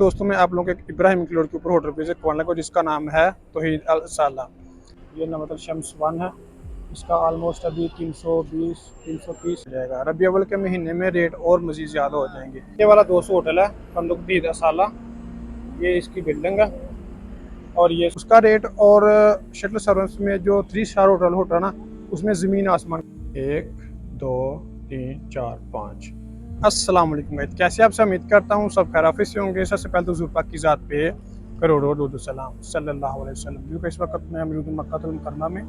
दोस्तों मैं आप लोगों के इब्राहिम क्लोड के ऊपर होटल विजिट करने को जिसका नाम है तौहीद अल साला। ये नमतल शम्स वन है। इसका ऑलमोस्ट अभी 320 330 हो जाएगा। रबी अव्वल के महीने में रेट और मज़ीद ज़्यादा हो जाएंगे। ये वाला 200 होटल है तौहीद अल साला। ये इसकी बिल्डिंग है और ये उसका रेट और शटल सर्विस में जो 3 स्टार होटल होता है ना, उसमें ज़मीन आसमान। 1 2 3 4 5। अस्सलाम वालेकुम गाइस, कैसे आप सब? उम्मीद करता हूँ सब खैरियत से होंगे। सबसे पहले तो हुज़ूर पाक की ज़ात पे करोड़ों दुरूद सलाम सल्लल्लाहु अलैहि वसल्लम। क्योंकि इस वक्त मैं मौजूद हूं मक्का मुकर्रमा में।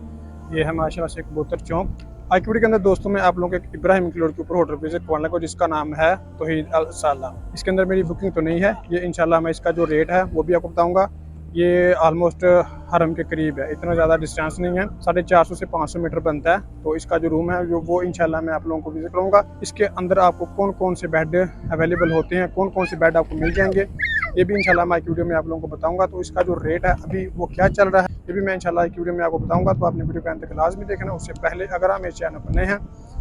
ये है माशाल्लाह से कबूतर चौक। आज की वीडियो के अंदर दोस्तों मैं आप लोगों के इब्राहिम क्लोड के ऊपर होटल विजिट करने को जिसका नाम है तौहीद अल साला। इसके अंदर मेरी बुकिंग तो नहीं है, ये इंशाल्लाह मैं इसका जो रेट है वो भी आपको बताऊँगा। ये ऑलमोस्ट हरम के करीब है, इतना ज़्यादा डिस्टेंस नहीं है, 450 से 500 मीटर बनता है। तो इसका जो रूम है वो इंशाल्लाह मैं आप लोगों को विजिट करूँगा। इसके अंदर आपको कौन कौन से बेड अवेलेबल होते हैं, कौन कौन से बेड आपको मिल जाएंगे, ये भी इंशाल्लाह मैं एक वीडियो में आप लोगों को बताऊँगा। तो इसका जो रेट है अभी वो क्या चल रहा है, ये भी मैं इंशाल्लाह एक वीडियो में आपको बताऊँगा। तो आपने वीडियो को अंत तक लाजमी देखना। उससे पहले अगर आप मेरे चैनल पर नए हैं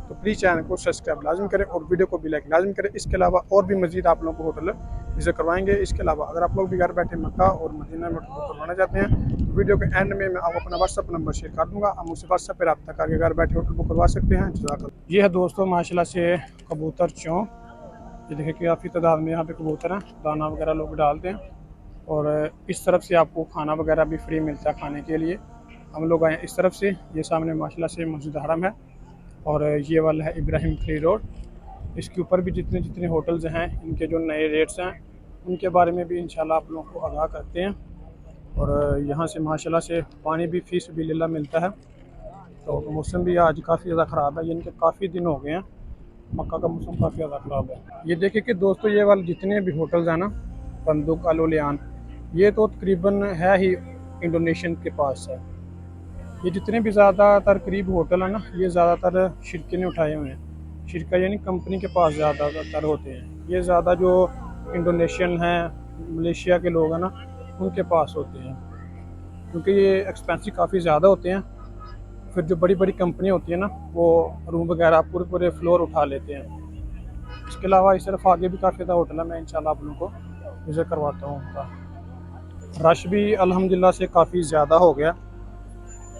तो प्लीज़ चैनल को सब्सक्राइब लाजमी करें और वीडियो को भी लाइक लाजमी करें। इसके अलावा और भी मजीद आप लोगों को होटल विजिट करवाएंगे। इसके अलावा अगर आप लोग भी घर बैठे मक्का और मदीना में होटल बुक करवाना चाहते हैं तो वीडियो के एंड में मैं आपको अपना व्हाट्सअप नंबर शेयर कर दूंगा। आप मुझसे व्हाट्सअप पर रब्ता करके घर बैठे होटल बुक करवा सकते हैं। जज़ाकल्लाह। ये है दोस्तों माशाल्लाह से कबूतर चौक। ये देखिए कि काफ़ी तादाद में यहाँ पे कबूतर हैं, दाना वगैरह लोग डालते हैं। और इस तरफ से आपको खाना वगैरह भी फ्री मिलता है खाने के लिए। हम लोग आए इस तरफ से। ये सामने माशाल्लाह से मस्जिद हरम है और ये वाला है इब्राहिम क्ली रोड। इसके ऊपर भी जितने जितने होटल्स हैं इनके जो नए रेट्स हैं उनके बारे में भी इंशाल्लाह आप लोगों को आगाह करते हैं। और यहाँ से माशाल्लाह से पानी भी फ़ी सबिलिल्लाह मिलता है। तो मौसम भी आज काफ़ी ज़्यादा ख़राब है, यानी कि काफ़ी दिन हो गए हैं मक्का का मौसम काफ़ी ज़्यादा ख़राब है। ये देखिए कि दोस्तों ये वाले जितने भी होटल्स हैं ना, बंदूक अल उलियान, ये तो तकरीबन है ही इंडोनेशियन के पास है। ये जितने भी ज़्यादातर करीब होटल है ना, ये ज़्यादातर शिरके ने उठाए हुए हैं। शिरका यानी कंपनी के पास ज़्यादातर होते हैं। ये ज़्यादा जो इंडोनेशियन हैं, मलेशिया के लोग हैं ना, उनके पास होते हैं, क्योंकि ये एक्सपेंसिव काफ़ी ज़्यादा होते हैं। फिर जो बड़ी बड़ी कंपनी होती है ना, वो रूम वगैरह पूरे पूरे फ्लोर उठा लेते हैं। इसके अलावा इस तरफ आगे भी काफ़ी ज़्यादा होटल है, मैं इंशाल्लाह आप लोगों को विज़िट करवाता हूँ उनका। रश भी अल्हम्दुलिल्लाह से काफ़ी ज़्यादा हो गया।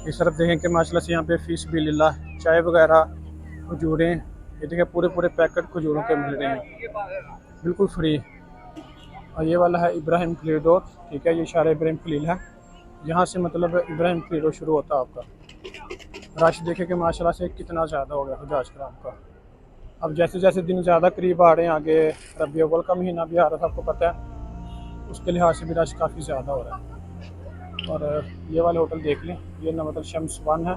इस तरफ देखें कि माशाल्लाह से यहाँ पे फ़ीस भी लिल्लाह, चाय वगैरह, खजूरें, ये देखें पूरे पूरे पैकेट खजूरों के मिल रहे हैं बिल्कुल फ्री। और ये वाला है इब्राहिम खलील रोड, ठीक है, ये शारा इब्राहिम खलील है। यहाँ से मतलब इब्राहिम खलील रोड शुरू होता है आपका। रश देखें कि माशाल्लाह से कितना ज़्यादा हो गया हुज्जाज कराम का। अब जैसे जैसे दिन ज़्यादा करीब आ रहे हैं, आगे रबी अव्वल का महीना भी आ रहा था, आपको पता है, उसके लिहाज से भी रश काफ़ी ज़्यादा हो रहा है। और ये वाले होटल देख लें, ये नमतल शम्स वन है।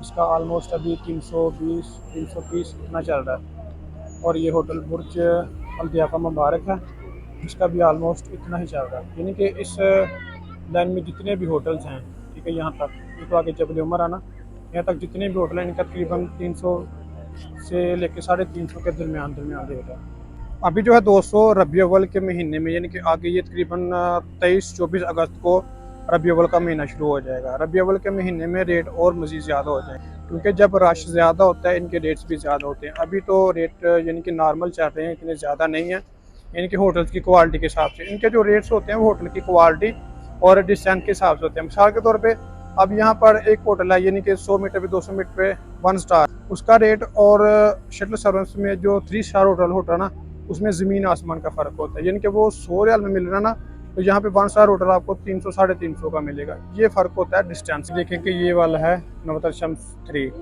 इसका ऑलमोस्ट अभी 320 330 इतना चल रहा है। और ये होटल बुर्ज अल ज़ियाफ़ा मुबारक है, इसका भी ऑलमोस्ट इतना ही चल रहा है। यानी कि इस लाइन में जितने भी होटल्स हैं, ठीक है, यहाँ तक ये तो आगे जबल उमर आना, यहाँ तक जितने भी होटल हैं इनका तकरीबन 300 से लेकर 350 के दरमियान रेट है। अभी जो है 200 रबी अव्वल के महीने में, यानी कि आगे ये तकरीबन 23-24 अगस्त को रबी अव्वल का महीना शुरू हो जाएगा। रबी अव्वल के महीने में रेट और मज़ीद ज़्यादा हो जाएंगे, क्योंकि जब रश ज़्यादा होता है इनके रेट्स भी ज़्यादा होते हैं। अभी तो रेट यानी कि नॉर्मल चल रहे हैं, इतने ज़्यादा नहीं है। यानी कि होटल्स की क्वालिटी के हिसाब से इनके जो रेट्स होते हैं वो होटल की क्वालिटी और डिस्टेंस के हिसाब से होते हैं। मिसाल के तौर पर अब यहाँ पर एक होटल है, यानी कि 100 मीटर पे 200 मीटर पे 1 स्टार, उसका रेट और शटल सर्विस में जो 3 स्टार होटल ना, उसमें ज़मीन आसमान का फ़र्क होता है। यानी कि वो 100 रियाल में मिल रहा ना, तो यहाँ पे 1 स्टार होटल आपको 300 350 का मिलेगा। ये फ़र्क होता है डिस्टेंस। देखें कि ये वाला है नवतल शम्स 3,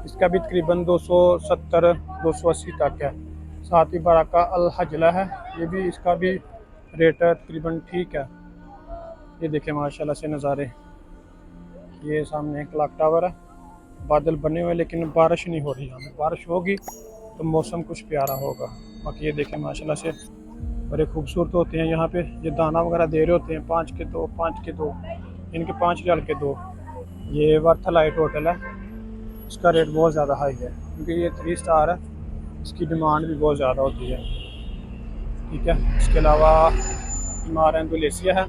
इसका भी तकरीबन 270 280 तक है। साथ ही बराका अल हजला है, ये भी इसका भी रेट तकरीबन ठीक है। ये देखें माशाल्लाह से नज़ारे, ये सामने क्लॉक टावर है, बादल बने हुए लेकिन बारिश नहीं हो रही। यहाँ पे बारिश होगी तो मौसम कुछ प्यारा होगा। बाकी ये देखें माशाल्लाह से बड़े खूबसूरत होते हैं। यहाँ पे ये दाना वगैरह दे रहे होते हैं, 5 के 2 5 के 2, इनके 5 रियाल के 2। ये वर्थलाइट होटल है, इसका रेट बहुत ज़्यादा हाई है, क्योंकि ये 3 स्टार है, इसकी डिमांड भी बहुत ज़्यादा होती है, ठीक है। इसके अलावा इमार इंडोनेशिया है,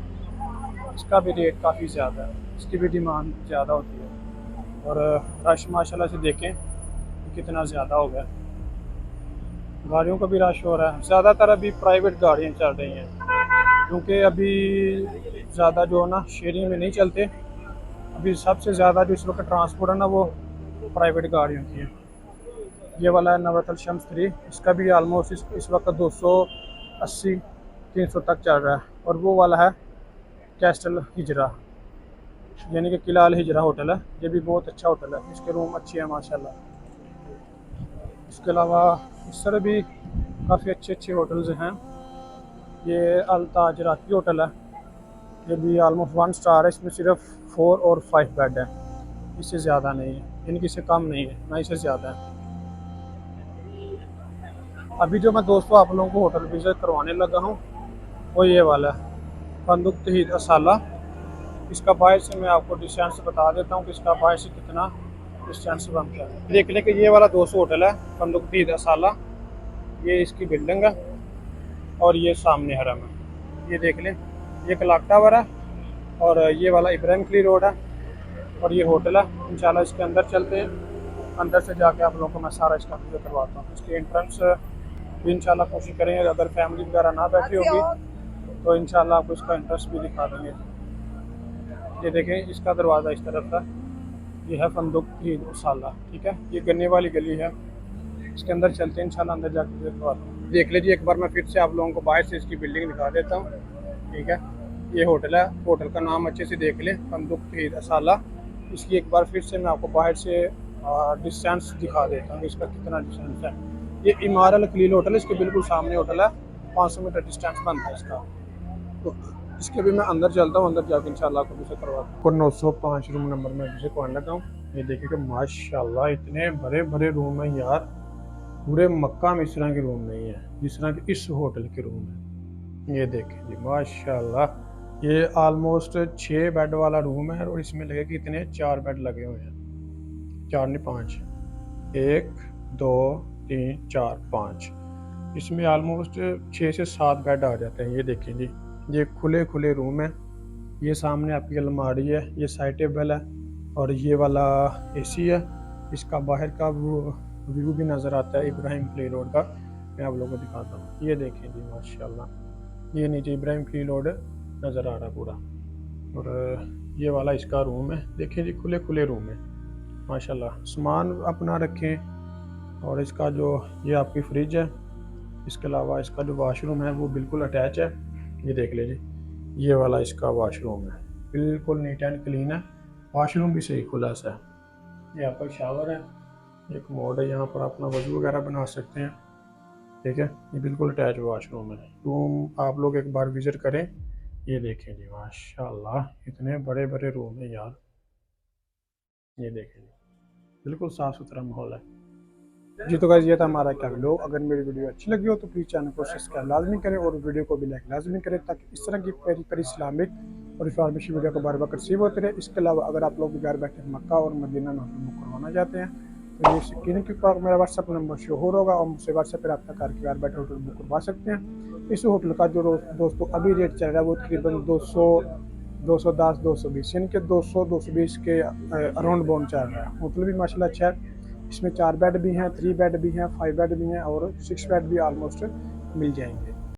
इसका भी रेट काफ़ी ज़्यादा है, इसकी भी डिमांड ज़्यादा होती है। और रश माशाल्लाह से देखें कितना ज़्यादा हो गया, गाड़ियों का भी रश हो रहा है। ज़्यादातर अभी प्राइवेट गाड़ियाँ चल रही हैं, क्योंकि अभी ज़्यादा जो है ना शेयरिंग में नहीं चलते। अभी सबसे ज़्यादा जो इस वक्त ट्रांसपोर्ट है ना वो प्राइवेट गाड़ियों की है। ये वाला है नवरत्न शम्स 3, इसका भी आलमोस्ट इस वक्त 280 300 तक चल रहा है। और वो वाला है कैस्टल हिजरा, यानी कि किला अल हिजरा होटल है। ये भी बहुत अच्छा होटल है, इसके रूम अच्छे हैं माशाल्लाह। इसके अलावा इस तरह भी काफ़ी अच्छे अच्छे होटल्स हैं। ये अल ताज राकी होटल है, ये भी आलमोस्ट 1 स्टार है। इसमें सिर्फ 4 और 5 बेड है, इससे ज़्यादा नहीं है, यानी कि इससे कम नहीं है ना इससे ज़्यादा है। अभी जो मैं दोस्तों आप लोगों को होटल विज़िट करवाने लगा हूँ वो ये वाला है, फंदुक तहीद असाला। इसका बाहर से मैं आपको डिस्टेंस बता देता हूँ कि इसका बाहर से कितना डिस्टेंस बनता है। देख लें कि ये वाला 200 होटल है फंदुक तहीद असाला, ये इसकी बिल्डिंग है और ये सामने हरम है। ये देख लें, ये क्लॉक टावर है और ये वाला इब्राहिम खलील रोड है और ये होटल है। इंशाल्लाह इसके अंदर चलते हैं, अंदर से जाके आप लोगों को मैं सारा इसका वीडियो करवाता हूँ। इसकी एंट्रेंस भी इंशाल्लाह कोशिश करेंगे, अगर फैमिली वगैरह ना बैठी होगी तो इंशाल्लाह आपको इसका एंट्रेंस भी दिखा देंगे। ये देखें, इसका दरवाज़ा इस तरफ था, ये है फंदुक ईद साला, ठीक है। ये गन्ने वाली गली है, इसके अंदर चलते हैं इंशाल्लाह, अंदर जाके दिखवाता हूँ। देख लीजिए एक बार मैं फिर से आप लोगों को बाहर से इसकी बिल्डिंग दिखा देता हूँ, ठीक है। ये होटल है, होटल का नाम अच्छे से देख लें, फंदुक ईद साला। इसकी एक बार फिर से मैं आपको बाहर से डिस्टेंस दिखा देता हूँ, इसका कितना डिस्टेंस है। ये इमार अल खलील होटल है, इसके बिल्कुल सामने होटल है, 500 मीटर डिस्टेंस बनता है इसका। तो इसके भी मैं अंदर चलता हूँ, अंदर जाकर इंशाल्लाह आपको विजिट करवाता हूँ। 905 रूम नंबर में विजिट करवाने लगा हूँ। ये देखिए कि माशाल्लाह इतने बड़े बड़े रूम हैं यार, पूरे मक्का में इस तरह के रूम नहीं है जिस तरह के इस होटल के रूम है। ये देखें जी माशाल्लाह, ये आलमोस्ट 6 बेड वाला रूम है और इसमें लगे कि इतने 4 बेड लगे हुए हैं, 4 नहीं 5, 1 2 3 4 5, इसमें आलमोस्ट 6 से 7 बेड आ जाते हैं। ये देखें जी, ये खुले खुले रूम है। ये सामने आपकी अलमारी है, ये साइड टेबल है और ये वाला एसी है। इसका बाहर का व्यू भी नज़र आता है इब्राहिम खलील रोड का, मैं आप लोगों को दिखाता हूँ। ये देखें जी माशाल्लाह, ये नीचे इब्राहिम खलील रोड नज़र आ रहा है पूरा। और ये वाला इसका रूम है, देखें जी खुले खुले रूम है माशाल्लाह, सामान अपना रखें। और इसका जो ये आपकी फ्रिज है, इसके अलावा इसका जो वाशरूम है वो बिल्कुल अटैच है। ये देख लीजिए, ये वाला इसका वाशरूम है, बिल्कुल नीट एंड क्लीन है, वाशरूम भी सही खुला सा है। ये आपका शावर है, एक मोड है, यहाँ पर अपना वजू वगैरह बना सकते हैं, ठीक है। ये बिल्कुल अटैच वाशरूम है। रूम आप लोग एक बार विज़िट करें। ये देखें जी माशाल्लाह इतने बड़े बड़े रूम हैं यार, ये देखें जी बिल्कुल साफ़ सुथरा माहौल है जी। तो गाइस ये था हमारा क्या वीडियो। अगर मेरी वीडियो अच्छी लगी हो तो प्लीज़ चैनल को सब्सक्राइब लाजमी करें और वीडियो को भी लाइक लाजमी करें, ताकि इस तरह की पेरी पेरी इस्लामिक और इन्फॉर्मेशन वीडियो को बार बार रिसीव होते रहे। इसके अलावा अगर आप लोग घर बैठे मक्का और मदीना में बुक करवाना चाहते हैं तो ये स्क्रीन के ऊपर मेरा व्हाट्सअप नंबर शो हो होगा और मुझसे व्हाट्सएप पर रब्ता करके घर बैठे होटल बुक करवा सकते हैं। इस होटल का जो दोस्तों अभी रेट चल रहा है वो तकरीबन 210 220, यानी कि 220 के अराउंड बाउंड चल रहा है। होटल भी माशाल्लाह अच्छा है, इसमें 4 बेड भी हैं, 3 बेड भी हैं, 5 बेड भी हैं और 6 बेड भी ऑलमोस्ट मिल जाएंगे।